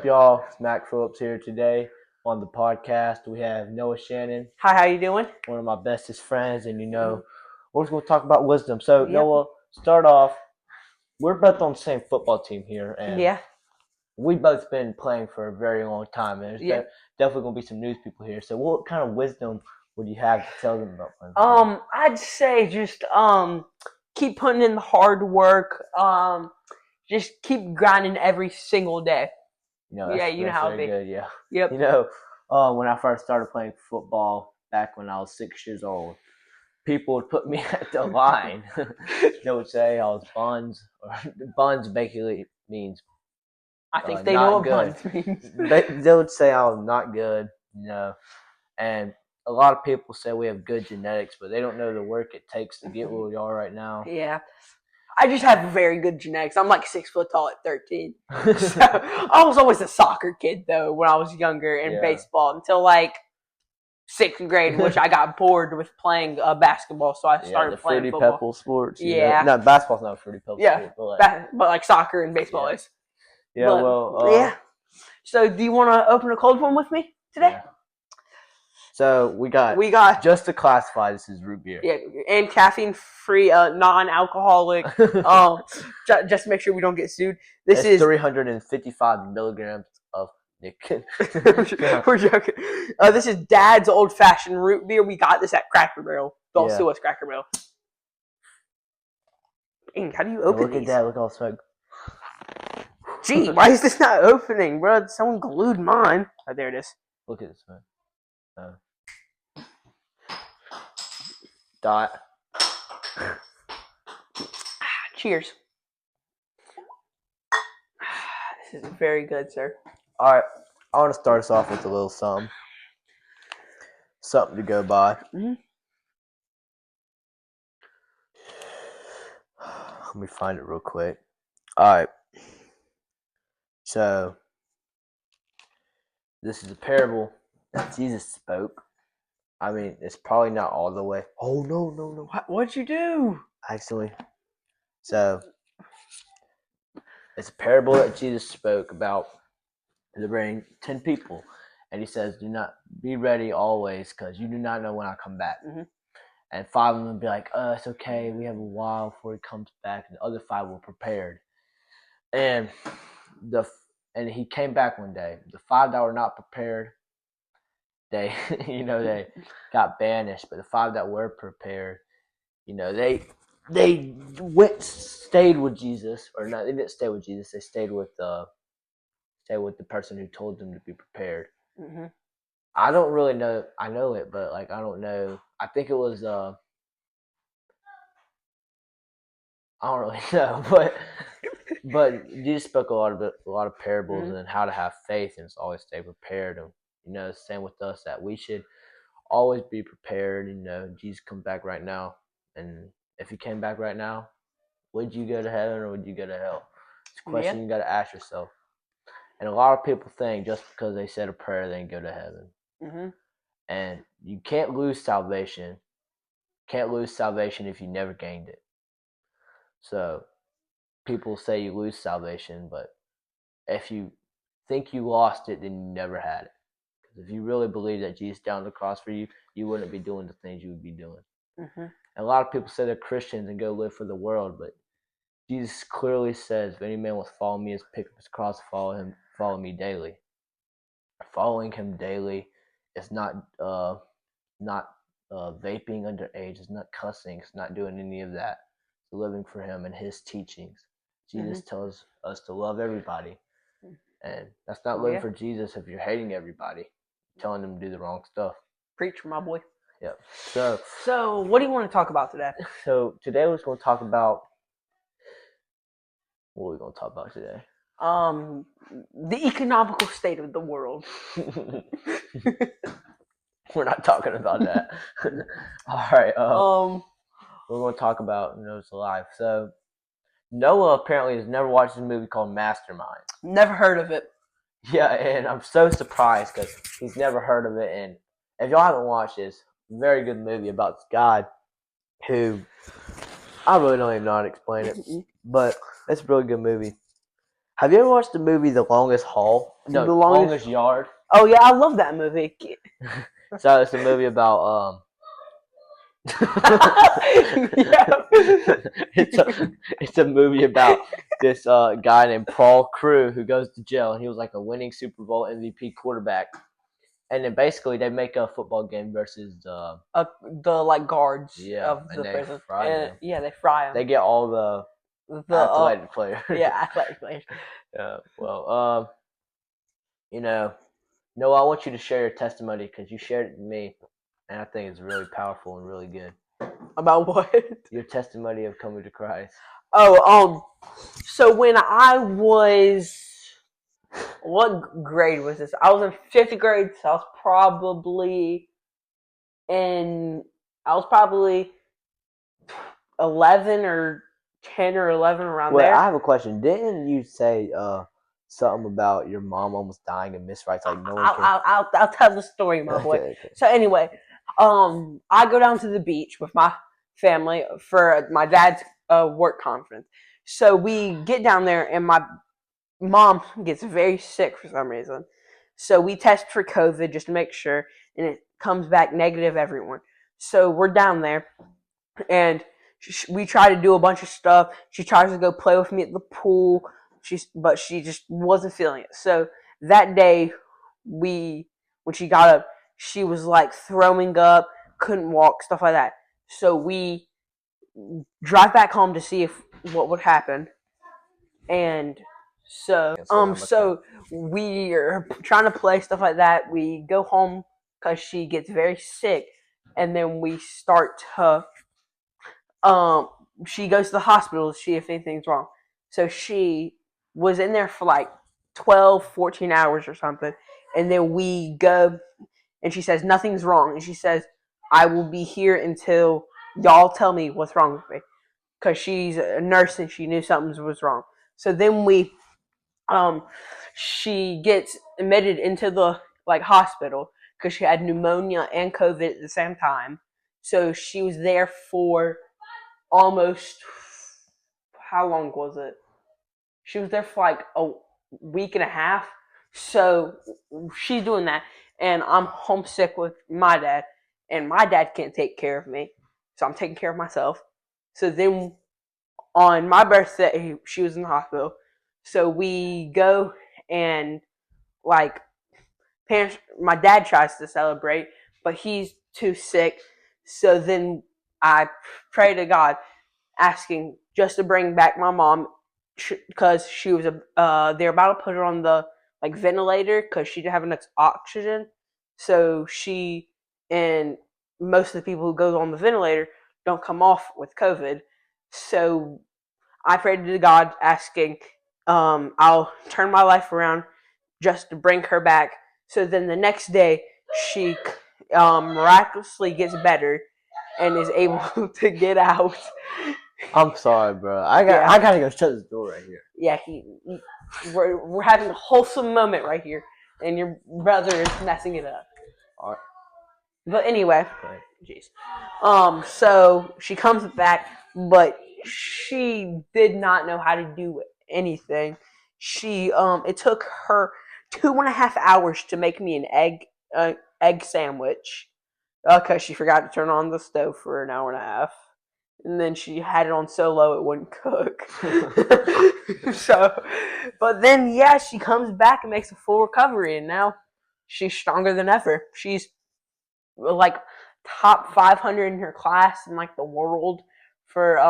up, y'all? It's Mac Phillips here today on the podcast. We have Noah Shannon. Hi, how you doing? One of my bestest friends, and we're just going to talk about wisdom. So, Yep. Noah, start off. We're both on the same football team here, and we've both been playing for a very long time, and there's definitely going to be some news people here. So, what kind of wisdom would you have to tell them about playing football? I'd say just keep putting in the hard work. Just keep grinding every single day. You know how it be. Good, yeah. Yep. When I first started playing football back when I was 6 years old, people would put me at the line. They would say I was buns. Buns basically means I think they know what good. buns means. They would say I was not good, and a lot of people say we have good genetics, but they don't know the work it takes to get where we are right now. Yeah. I just have very good genetics. I'm like 6 foot tall at 13. So, I was always a soccer kid, though, when I was younger in baseball until like 6th grade, which I got bored with playing basketball, so I started playing football. Fruity Pebble sports. Yeah. No, basketball's not a Fruity Pebble sport. But like soccer and baseball is. Yeah, So do you want to open a cold one with me today? Yeah. So we got just to classify, this is root beer. Yeah, and caffeine-free, non-alcoholic. Just to make sure we don't get sued. This is 355 milligrams of nicotine. We're joking. This is Dad's old-fashioned root beer. We got this at Cracker Barrel. Don't sue us, Cracker Barrel. Dang, how do you open these? Look at that. Look all smoke. Gee, why is this not opening, bro? Someone glued mine. Oh, there it is. Look at this, man. Dot. Cheers. This is very good, sir. All right, I want to start us off with a little something to go by. Mm-hmm. Let me find it real quick. All right. So, this is a parable that Jesus spoke. I mean, it's probably not all the way. Oh, no. What'd you do? Actually. So, it's a parable that Jesus spoke about delivering 10 people. And he says, do not be ready always, because you do not know when I come back. Mm-hmm. And 5 of them would be like, it's okay. We have a while before he comes back. And the other 5 were prepared. And he came back one day. The 5 that were not prepared, they got banished. But the 5 that were prepared, they stayed with Jesus, or not? They didn't stay with Jesus. They stayed with the person who told them to be prepared. Mm-hmm. I don't really know. I know it, but I don't know. I think it was. I don't really know, but Jesus spoke a lot of parables and how to have faith and always stay prepared. And same with us, that we should always be prepared. Jesus come back right now, and if he came back right now, would you go to heaven or would you go to hell? It's a question you got to ask yourself. And a lot of people think just because they said a prayer, they can go to heaven. Mm-hmm. And you can't lose salvation. Can't lose salvation if you never gained it. So people say you lose salvation, but if you think you lost it, then you never had it. Because if you really believe that Jesus died on the cross for you, you wouldn't be doing the things you would be doing. Mm-hmm. And a lot of people say they're Christians and go live for the world, but Jesus clearly says, if any man wants to follow me, is pick up his cross, follow me daily. Following him daily is not vaping underage. It's not cussing. It's not doing any of that. It's living for him and his teachings. Jesus tells us to love everybody. And that's not living for Jesus if you're hating everybody, telling them to do the wrong stuff. Preach, my boy. Yep. So what do you want to talk about today? So today we're going to talk about... What are we going to talk about today? The economical state of the world. We're not talking about that. All right. We're going to talk about Noah's life. So, Noah apparently has never watched a movie called Mastermind. Never heard of it. Yeah, and I'm so surprised because he's never heard of it. And if y'all haven't watched this, very good movie about this guy who... I really don't even know how to explain it, but it's a really good movie. Have you ever watched the movie The Longest Haul? No, The Longest Yard. Oh yeah, I love that movie. So it's a movie about it's a movie about this guy named Paul Crew who goes to jail, and he was like a winning Super Bowl MVP quarterback. And then basically they make a football game versus the like guards of the prison. Yeah, they fry them. They get all the athletic players. Yeah, athletic players. Well, Noah, I want you to share your testimony because you shared it with me, and I think it's really powerful and really good. About what? Your testimony of coming to Christ. Oh, so when I was, what grade was this? I was in 5th grade, so I was probably 11 or 10 or 11 around there. I have a question. Didn't you say something about your mom almost dying of misrights? Like no one I'll tell the story, my boy. Okay. So anyway, I go down to the beach with my family for my dad's work conference. So we get down there, and my mom gets very sick for some reason. So we test for COVID just to make sure, and it comes back negative, everyone. So we're down there, and we try to do a bunch of stuff. She tries to go play with me at the pool, but she just wasn't feeling it. So that day, when she got up, she was like throwing up, couldn't walk, stuff like that. So we drive back home to see what would happen, and so we are trying to play, stuff like that. We go home because she gets very sick, and then we start to she goes to the hospital to see if anything's wrong. So she was in there for like 12, 14 hours or something, and then we go, and she says nothing's wrong, and she says I will be here until y'all tell me what's wrong with me, because she's a nurse and she knew something was wrong. So then she gets admitted into the hospital because she had pneumonia and COVID at the same time. So she was there for almost, how long was it? She was there for like a week and a half. So she's doing that, and I'm homesick with my dad, and my dad can't take care of me, so I'm taking care of myself. So then on my birthday, she was in the hospital. So we go, and parents, my dad tries to celebrate, but he's too sick. So then I pray to God, asking just to bring back my mom, because she was they're about to put her on the ventilator because she didn't have enough oxygen. So she and most of the people who go on the ventilator don't come off with COVID. So I prayed to God, asking, I'll turn my life around just to bring her back. So then the next day, she miraculously gets better and is able to get out. I'm sorry, bro. I gotta go shut this door right here. Yeah, we're having a wholesome moment right here, and your brother is messing it up. All right. But anyway, jeez. So she comes back, but she did not know how to do anything. It took her 2.5 hours to make me an egg sandwich, because she forgot to turn on the stove for an hour and a half, and then she had it on so low it wouldn't cook. But then she comes back and makes a full recovery, and now she's stronger than ever. She's like top 500 in her class in the world for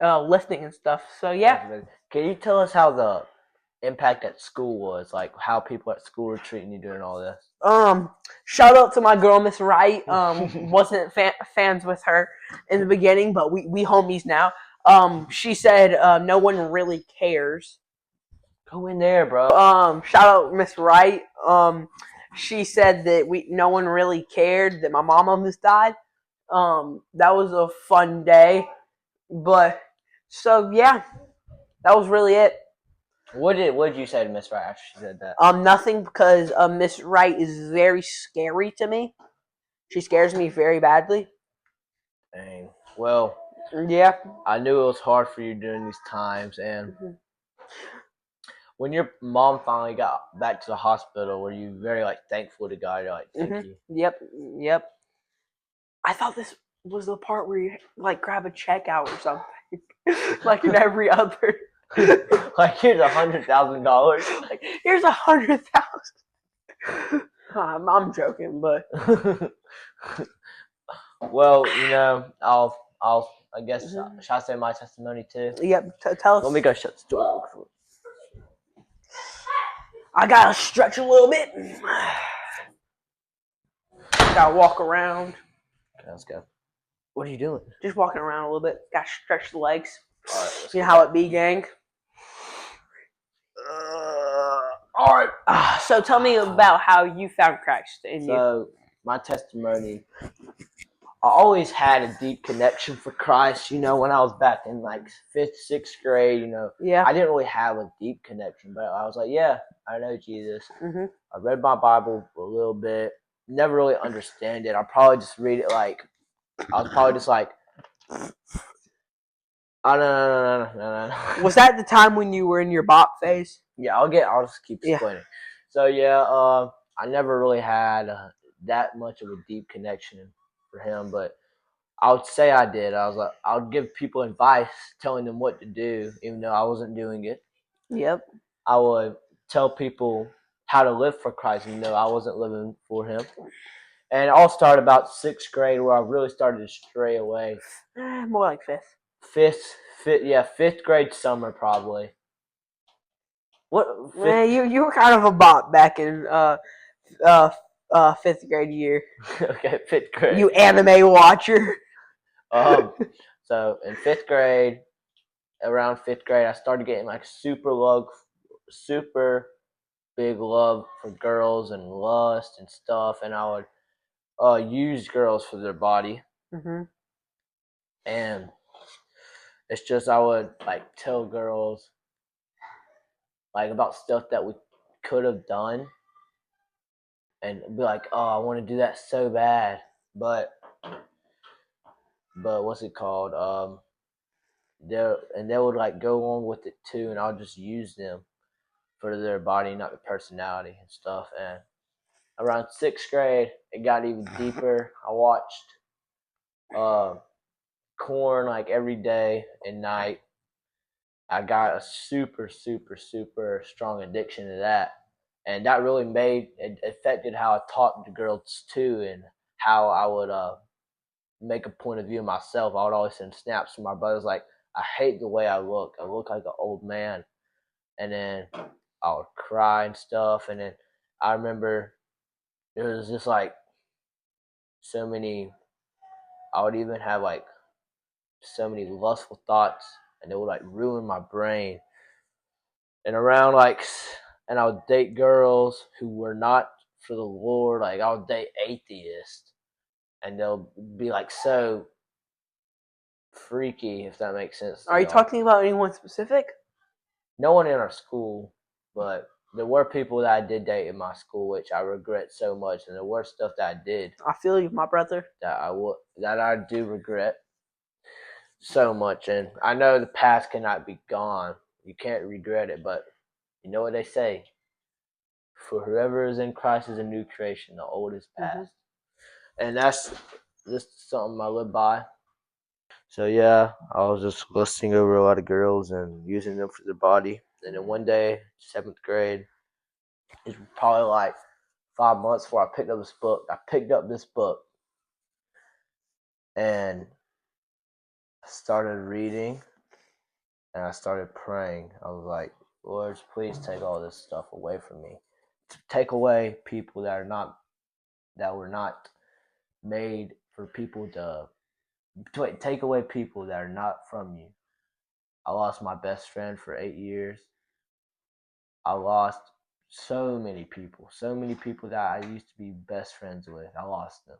lifting and stuff. So yeah. Can you tell us how the impact at school was, like how people at school were treating you during all this? Shout out to my girl, Miss Wright. Wasn't fans with her in the beginning, but we homies now. She said no one really cares. Go in there, bro. Shout out Miss Wright. She said that no one really cared that my mom almost died. That was a fun day, but so yeah, that was really it. What did you say to Miss Wright after she said that? Nothing, because Miss Wright is very scary to me. She scares me very badly. Dang. Well, yeah. I knew it was hard for you during these times, and when your mom finally got back to the hospital, were you very like thankful to God? You're like, thank you. Yep. I thought this was the part where you like grab a check out or something, like in every other. Like here's $100,000. Like here's 100,000. I'm joking, but well, I guess should I say my testimony too? Yep. Tell us. Let me go shut the door. I gotta stretch a little bit. Gotta walk around. Okay, let's go. What are you doing? Just walking around a little bit. Gotta stretch the legs. All right, you know how it be, gang. All right. So tell me about how you found Christ in you. So my testimony, I always had a deep connection for Christ. When I was back in like 5th, 6th grade, Yeah. I didn't really have a deep connection, but I was like, yeah, I know Jesus. Mm-hmm. I read my Bible a little bit. Never really understand it. I probably just read it like, I was probably just like, oh, no. Was that the time when you were in your bop phase? Yeah, I'll just keep explaining. So yeah, I never really had that much of a deep connection for him, but I would say I did. I would give people advice, telling them what to do, even though I wasn't doing it. Yep. I would tell people how to live for Christ, even though I wasn't living for him. And it all started about 6th grade, where I really started to stray away. More like 5th. 5th grade summer probably. What? Man, you were kind of a bop back in 5th grade year. Okay, 5th grade. You anime watcher. So in 5th grade, around 5th grade, I started getting like super big love for girls and lust and stuff, and I would use girls for their body. Mm-hmm. And it's just I would like tell girls like about stuff that we could have done, and be like, oh, I want to do that so bad, but what's it called? They would like go on with it too, and I'll just use them for their body, not the personality and stuff. And around 6th grade, it got even deeper. I watched Corn like every day and night. I got a super strong addiction to that, and that really affected how I talked to girls too, and how I would make a point of view of myself. I would always send snaps to my brothers like, I hate the way I look. I look like an old man. And then I would cry and stuff. And then I remember there was just like so many, I would even have like so many lustful thoughts, and they would like ruin my brain. And and I would date girls who were not for the Lord. Like I would date atheists, and they'll be like so freaky, if that makes sense. Are you talking about anyone specific? No one in our school, but there were people that I did date in my school, which I regret so much, and there were stuff that I did. I feel you, my brother. That I do regret so much, and I know the past cannot be gone. You can't regret it, but you know what they say: for whoever is in Christ is a new creation. The old is past, and that's just something I live by. So yeah, I was just lusting over a lot of girls and using them for their body. And then one day, 7th grade, it's probably like 5 months before I picked up this book. I picked up this book and I started reading, and I started praying. I was like, Lord, please take all this stuff away from me. Take away people that were not made for people to take away people that are not from you. I lost my best friend for 8 years. I lost so many people that I used to be best friends with. I lost them.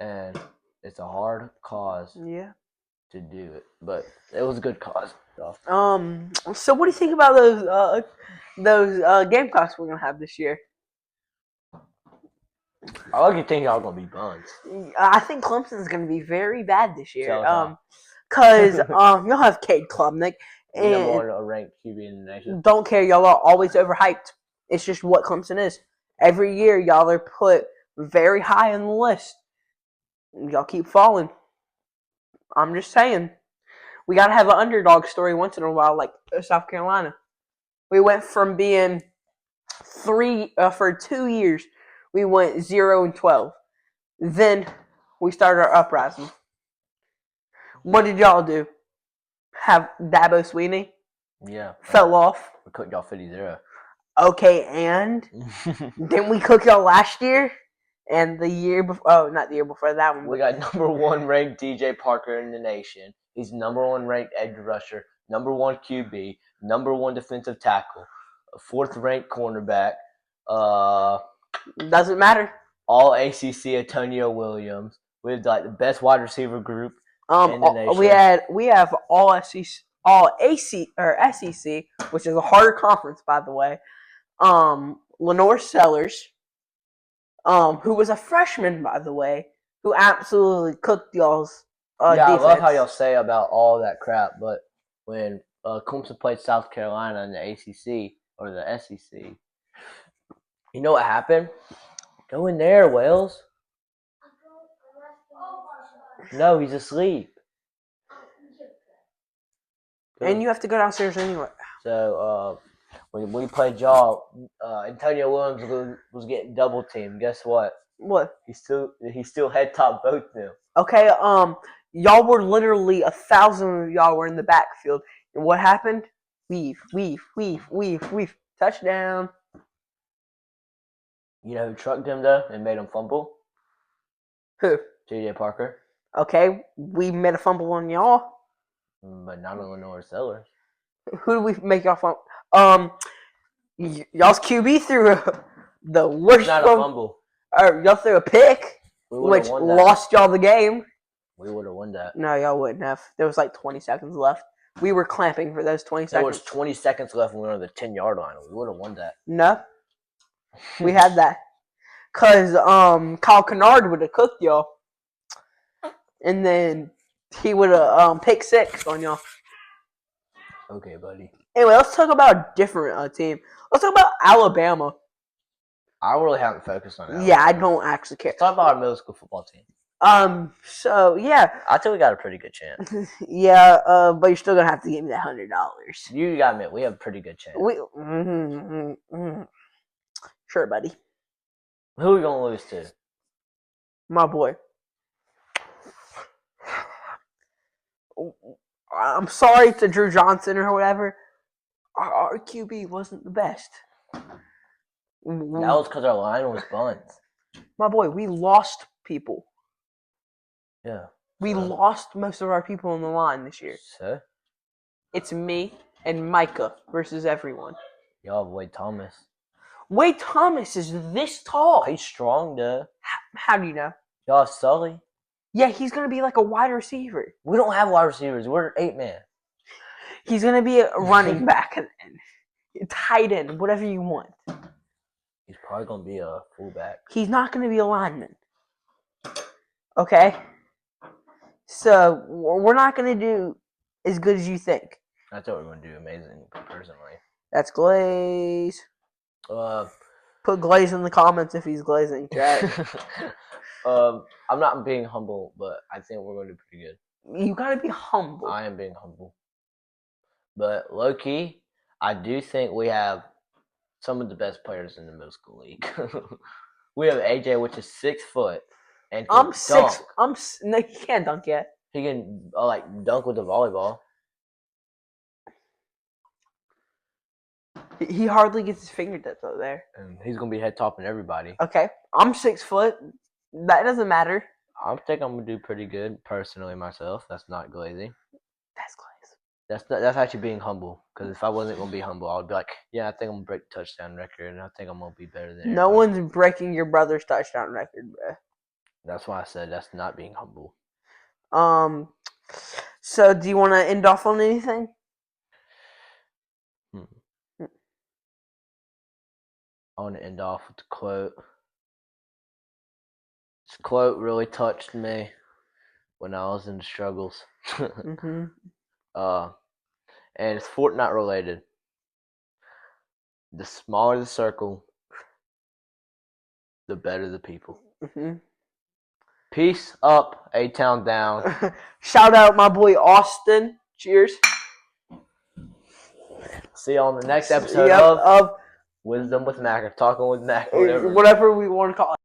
And it's a hard cause to do it, but it was a good cause. So what do you think about those game clocks we're gonna have this year? I like to think y'all gonna be buns. I think Clemson's gonna be very bad this year. Cause you'll have Cade Klubnik, Number one ranked QB in the nation. Don't care, y'all are always overhyped. It's just what Clemson is. Every year, y'all are put very high on the list. Y'all keep falling. I'm just saying. We gotta have an underdog story once in a while, like South Carolina. We went from being for 2 years, we went 0-12. Then we started our uprising. What did y'all do? Have Dabo Sweeney? Yeah. Fell off. We cooked y'all 50-0. Okay, and didn't we cook y'all last year? And the year before? Oh, not the year before that one. We got number one ranked DJ Parker in the nation. He's number one ranked edge rusher, number one QB, number one defensive tackle, fourth ranked cornerback. Doesn't matter. All ACC Antonio Williams. We have like the best wide receiver group in the nation. We have all SEC, SEC, which is a harder conference, by the way. Lenore Sellers, who was a freshman, by the way, who absolutely cooked y'all's defense. I love how y'all say about all that crap, but when Clemson played South Carolina in the ACC or the SEC, you know what happened? Go in there, Wales. No, he's asleep. And you have to go downstairs anyway. So when we played y'all, Antonio Williams was getting double teamed. Guess what? What? He still head top both them. Okay. Y'all were literally 1,000 of y'all were in the backfield, and what happened? Weave. Touchdown. You know who trucked him though and made him fumble? Who? DJ Parker. Okay, we made a fumble on y'all. But not on Lenore Sellers. Who do we make y'all fumble? Y'all's QB threw the worst. Not a fumble. Or y'all threw a pick, which lost y'all the game. We would have won that. No, y'all wouldn't have. There was like 20 seconds left. We were clamping for those 20 seconds. There was 20 seconds left when we were on the 10-yard line. We would have won that. No. We had that. Because Kyle Kennard would have cooked y'all. And then he would have picked 6 on y'all. Okay, buddy. Anyway, let's talk about a different team. Let's talk about Alabama. I really haven't focused on Alabama. Yeah, I don't actually care. Let's talk about our middle school football team. So yeah. I think we got a pretty good chance. Yeah, but you're still gonna have to give me that $100. You gotta admit, we have a pretty good chance. Sure, buddy. Who are we gonna lose to? My boy. I'm sorry to Drew Johnson or whatever. Our QB wasn't the best. That was because our line was buns. My boy, we lost people. Yeah. We lost most of our people on the line this year. So? It's me and Micah versus everyone. Y'all have Wade Thomas. Wade Thomas is this tall. He's strong, though. How do you know? Y'all have Sully. Yeah, he's going to be like a wide receiver. We don't have wide receivers. We're 8-man. He's going to be a running back, tight end, whatever you want. He's probably going to be a fullback. He's not going to be a lineman. Okay? So, we're not going to do as good as you think. I thought we were going to do amazing, personally. That's Glaze. Put Glaze in the comments if he's glazing, chat. I'm not being humble, but I think we're going to do pretty good. You got to be humble. I am being humble. But low-key, I do think we have some of the best players in the middle school league. We have AJ, which is 6 foot. And I'm 6. No, he can't dunk yet. He can dunk with the volleyball. He hardly gets his fingertips out there. And he's going to be head topping everybody. Okay. I'm 6 foot. That doesn't matter. I think I'm going to do pretty good, personally, myself. That's not glazing. That's glaze. That's actually being humble. Because if I wasn't going to be humble, I would be like, yeah, I think I'm going to break the touchdown record. And I think I'm going to be better than No one's breaking your brother's touchdown record, bro. That's why I said that's not being humble. So do you want to end off on anything? I want to end off with a quote. This quote really touched me when I was in the struggles. and it's Fortnite related. The smaller the circle, the better the people. Mm-hmm. Peace up, A-Town down. Shout out my boy Austin. Cheers. See you on the next episode of Wisdom with Mac, or Talking with Mac, or whatever. Whatever we want to call it.